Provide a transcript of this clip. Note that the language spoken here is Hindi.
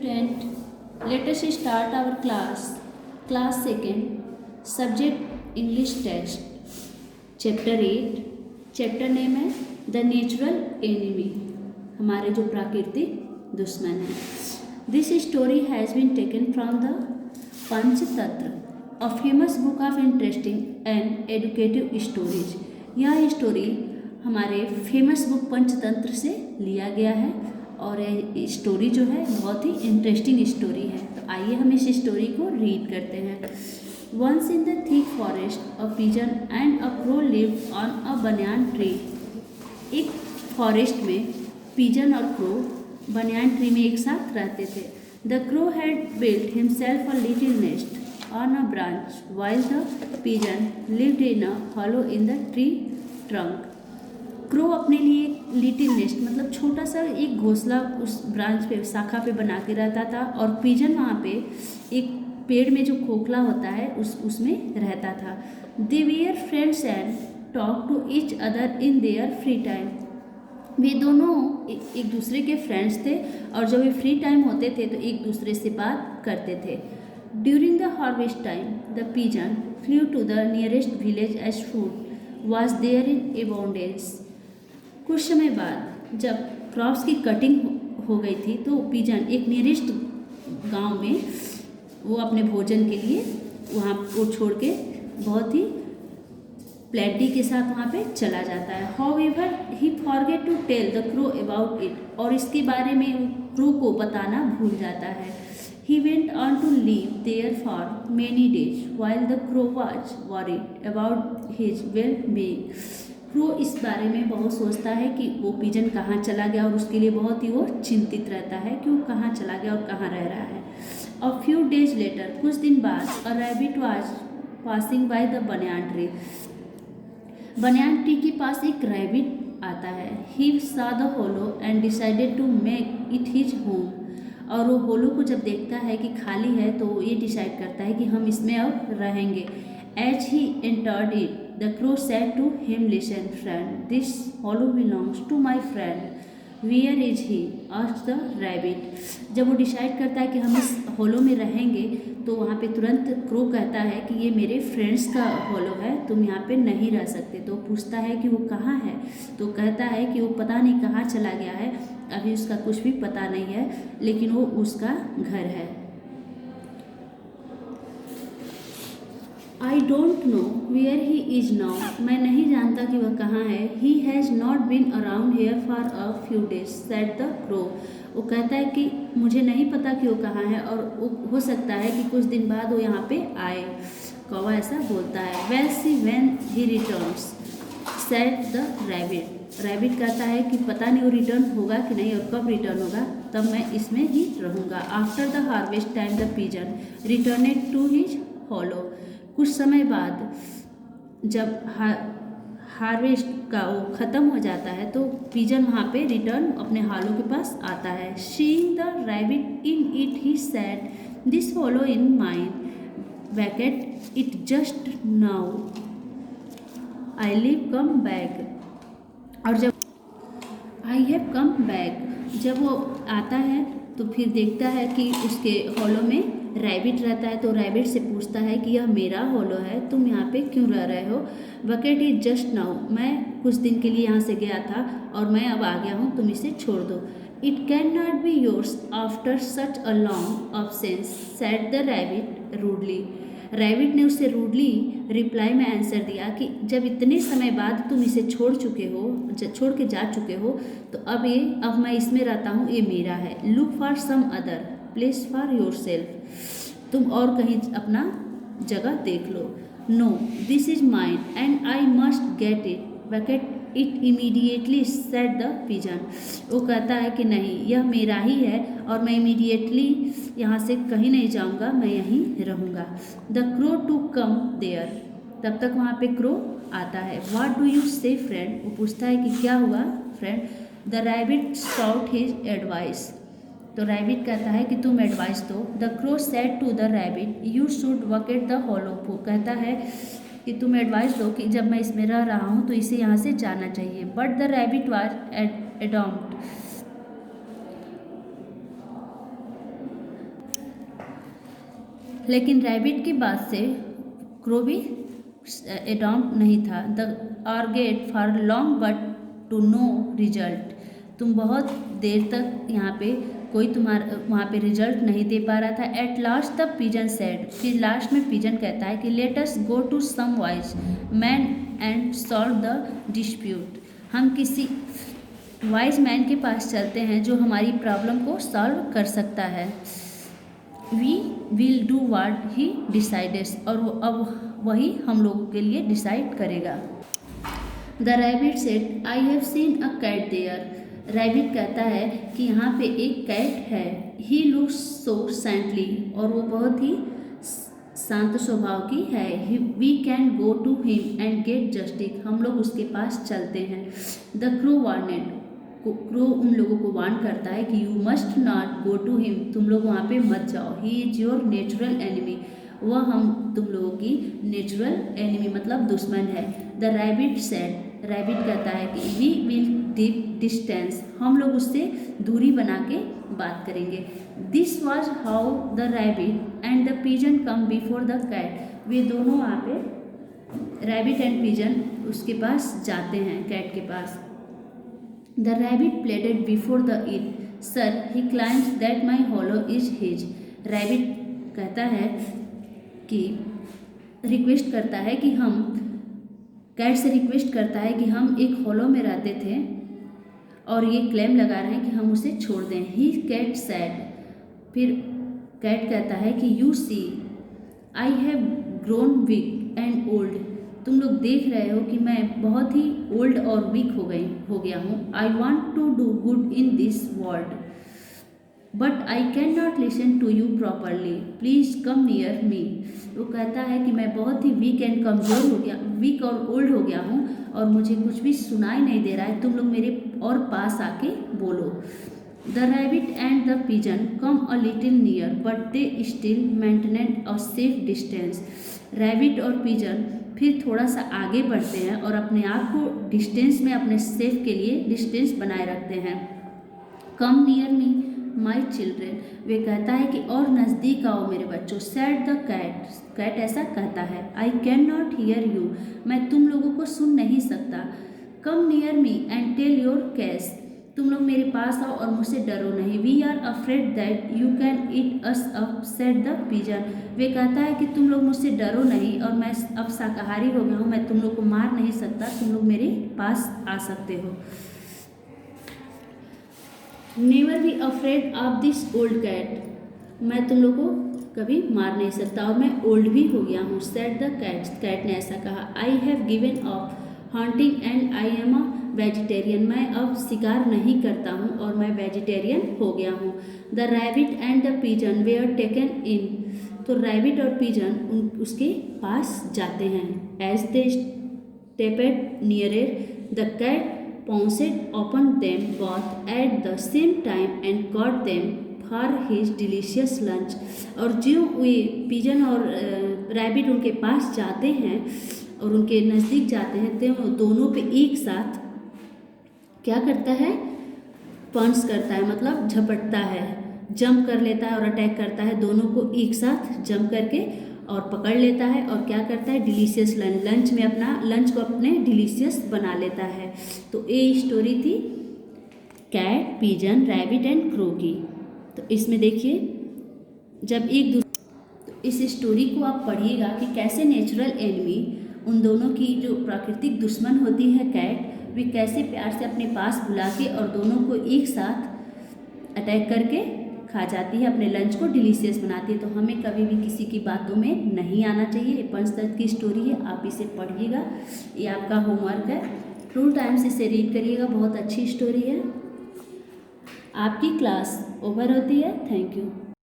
student, let us start our class. Class 2nd, subject English text. Chapter 8. Chapter name है The Natural Enemy. हमारे जो प्राकृतिक दुश्मन है. This story has been taken from the Panchatantra, a famous book of interesting and educative stories. यह स्टोरी हमारे फेमस बुक पंचतंत्र से लिया गया है और ये स्टोरी जो है बहुत ही इंटरेस्टिंग स्टोरी है. तो आइए हम इस स्टोरी को रीड करते हैं. Once in the thick forest a pigeon and a crow lived on a banyan tree. एक फॉरेस्ट में पिजन और क्रो बनियान ट्री में एक साथ रहते थे. The crow had built himself a little nest on a branch while the pigeon lived in a hollow in the tree trunk. Crow अपने लिए लिटिल नेस्ट मतलब छोटा सा एक घोंसला उस ब्रांच पे शाखा पे बना के रहता था और पिजन वहाँ पे एक पेड़ में जो खोखला होता है उसमें रहता था. They were friends and talk to each other in their free time. वे दोनों एक दूसरे के फ्रेंड्स थे और जब वे फ्री टाइम होते थे तो एक दूसरे से बात करते थे. During the harvest time the pigeon flew to the nearest village as food was there in abundance. कुछ समय बाद जब क्रॉप्स की कटिंग हो गई थी तो पिजन एक नियरेस्ट गांव में वो अपने भोजन के लिए वहाँ को छोड़ के बहुत ही प्लेंटी के साथ वहाँ पे चला जाता है. However he forget to tell the crow about it. और इसके बारे में क्रो को बताना भूल जाता है. He went on to live there for many days while the crow was worried about his well-being. Crow इस बारे में बहुत सोचता है कि वो पिजन कहाँ चला गया और उसके लिए बहुत ही वो चिंतित रहता है कि वो कहाँ चला गया और कहाँ रह रहा है. A few days later, कुछ दिन बाद a rabbit was passing by the banyan tree. Banyan tree के पास एक रैबिट आता है. He saw the hollow and decided to make it his home. और वो होलो को जब देखता है कि खाली है तो वो ये डिसाइड करता है कि हम इसमें अब रहेंगे. As he entered it, the crow said to him, "Listen, friend, this hollow belongs to my friend. Where is he?" asked the rabbit. जब वो डिसाइड करता है कि हम इस होलो में रहेंगे तो वहाँ पे तुरंत क्रो कहता है कि ये मेरे फ्रेंड्स का होलो है, तुम यहाँ पे नहीं रह सकते. तो पूछता है कि वो कहाँ है. तो कहता है कि वो पता नहीं कहाँ चला गया है, अभी उसका कुछ भी पता नहीं है, लेकिन वो उसका घर है. I don't know where he is now. मैं नहीं जानता कि वह कहाँ है. He has not been around here for a few days said the crow. वो कहता है कि मुझे नहीं पता कि वो कहाँ है और वो हो सकता है कि कुछ दिन बाद वो यहाँ पे आए. कौवा ऐसा बोलता है. Well see when he returns said the rabbit. Rabbit कहता है कि पता नहीं वो रिटर्न होगा कि नहीं और कब रिटर्न होगा, तब मैं इसमें ही रहूँगा. After the harvest time the pigeon returned to his hollow. कुछ समय बाद जब हार्वेस्ट का वो ख़त्म हो जाता है तो पिजन वहाँ पे रिटर्न अपने हॉलो के पास आता है. Seeing the rabbit in it he said, this hollow in mine Venkat it just now I live come back. और जब आई हैव कम बैक, जब वो आता है तो फिर देखता है कि उसके हॉलो में रैबिट रहता है. तो रैबिट से पूछता है कि यह मेरा हॉलो है, तुम यहाँ पे क्यों रह रहे हो. बकेट इज जस्ट नाउ, मैं कुछ दिन के लिए यहाँ से गया था और मैं अब आ गया हूँ, तुम इसे छोड़ दो. It can not be yours after such a long absence said the rabbit rudely. Rabbit ने उससे रूडली रिप्लाई में आंसर दिया कि जब इतने समय बाद तुम इसे छोड़ के जा चुके हो तो अब मैं इसमें रहता हूँ, ये मेरा है. Look for some other place for yourself. तुम और कहीं अपना जगह देख लो. No this is mine and I must get it bucket it immediately said the pigeon. वो कहता है कि नहीं, यह मेरा ही है और मैं इमीडिएटली यहाँ से कहीं नहीं जाऊँगा, मैं यहीं रहूँगा. The crow to come there. तब तक वहाँ पे क्रो आता है. What do you say friend. वो पूछता है कि क्या हुआ friend. The rabbit sought his advice. तो रैबिट कहता है कि तुम एडवाइस दो. The crow said to the rabbit, you should vacate the hollow. वो कहता है कि तुम एडवाइस दो कि जब मैं इसमें रह रहा हूँ तो इसे यहाँ से जाना चाहिए. But the rabbit was adamant. लेकिन रैबिट की बात से क्रो भी अडॉप्ट नहीं था। The argued for long but to no result. तुम बहुत देर तक यहाँ पे कोई तुम्हारा वहाँ पे रिजल्ट नहीं दे पा रहा था। At last the pigeon said, फिर लास्ट में पिजन कहता है कि let us go to some wise man and solve the dispute. हम किसी वाइज मैन के पास चलते हैं जो हमारी प्रॉब्लम को सॉल्व कर सकता है। We will do what he decides, और वो अब वही हम लोगों के लिए डिसाइड करेगा। The rabbit said I have seen a cat there. Rabbit कहता है कि यहाँ पे एक कैट है। ही लुक्स सो सैंटली, और वो बहुत ही शांत स्वभाव की है। We can go to him and get justice, हम लोग उसके पास चलते हैं। द क्रो वार्नेड, क्रो उन लोगों को वार्न करता है कि you must not go to him, तुम लोग वहाँ पे मत जाओ। He is your natural enemy, वह हम तुम लोगों की नेचुरल एनिमी मतलब दुश्मन है। द रैबिट सेड, रैबिट कहता है कि वी विल कीप डिस्टेंस, हम लोग उससे दूरी बना के बात करेंगे। This was how the rabbit and the pigeon come before the cat. वे दोनों वहाँ पे रैबिट एंड पिजन उसके पास जाते हैं, कैट के पास। The rabbit pleaded before the it sir he claims that my hollow is his. Rabbit कहता है कि रिक्वेस्ट करता है कि हम कैट से रिक्वेस्ट करता है कि हम एक हॉलो में रहते थे और ये क्लेम लगा रहे हैं कि हम उसे छोड़ दें। ही कैट सैड, फिर कैट कहता है कि you see I have grown weak and old, तुम लोग देख रहे हो कि मैं बहुत ही ओल्ड और वीक हो गया हूँ। I want to do good in this world but I can not listen to you properly, please come near me. वो कहता है कि मैं बहुत ही वीक एंड कमज़ोर हो गया, वीक और ओल्ड हो गया हूँ और मुझे कुछ भी सुनाई नहीं दे रहा है, तुम लोग मेरे और पास आके बोलो। The rabbit and the pigeon come a little near but they still maintain a safe distance. Rabbit और पिजन फिर थोड़ा सा आगे बढ़ते हैं और अपने आप को डिस्टेंस में, अपने सेफ के लिए डिस्टेंस बनाए रखते हैं। कम नियर मी माई चिल्ड्रेन, वे कहता है कि और नज़दीक आओ मेरे बच्चों। सैड द कैट, कैट ऐसा कहता है। I can not hear you, मैं तुम लोगों को सुन नहीं सकता। Come near me and tell your case, तुम लोग मेरे पास आओ और मुझसे डरो नहीं। We are afraid that you can eat us up said the pigeon, वे कहता है कि तुम लोग मुझसे डरो नहीं और मैं अब शाकाहारी हो गया हूँ, मैं तुम लोग को मार नहीं सकता, तुम लोग मेरे पास आ सकते हो। Never be afraid of this old cat, मैं तुम लोग को कभी मार नहीं सकता और मैं ओल्ड भी हो गया हूँ। सेड द कैट, कैट ने ऐसा कहा। I have given up hunting and I am a vegetarian, मैं अब शिकार नहीं करता हूँ और मैं वेजिटेरियन हो गया हूँ। The rabbit and the pigeon were taken in, तो रैबिट और पिजन उसके पास जाते हैं। As they stepped nearer the cat pounced upon them both at the same time and caught them for his delicious lunch। और जो वे पिजन और रैबिट उनके पास जाते हैं और उनके नज़दीक जाते हैं तो दोनों पे एक साथ क्या करता है, पंच करता है, मतलब झपटता है, जंप कर लेता है और अटैक करता है, दोनों को एक साथ जंप करके और पकड़ लेता है और क्या करता है, डिलीशियस लंच में अपना लंच को अपने डिलीशियस बना लेता है। तो ये स्टोरी थी cat, pigeon, rabbit and crow की। तो इसमें देखिए जब एक दूसरे, तो इस स्टोरी को आप पढ़िएगा कि कैसे नेचुरल एनिमी, उन दोनों की जो प्राकृतिक दुश्मन होती है कैट, वे कैसे प्यार से अपने पास बुला के और दोनों को एक साथ अटैक करके खा जाती है, अपने लंच को डिलीशियस बनाती है। तो हमें कभी भी किसी की बातों में नहीं आना चाहिए। ये पंचतत्व की स्टोरी है, आप इसे पढ़िएगा, ये आपका होमवर्क है। 2 टाइम्स इसे रीड करिएगा, बहुत अच्छी स्टोरी है। आपकी क्लास ओवर होती है। Thank you.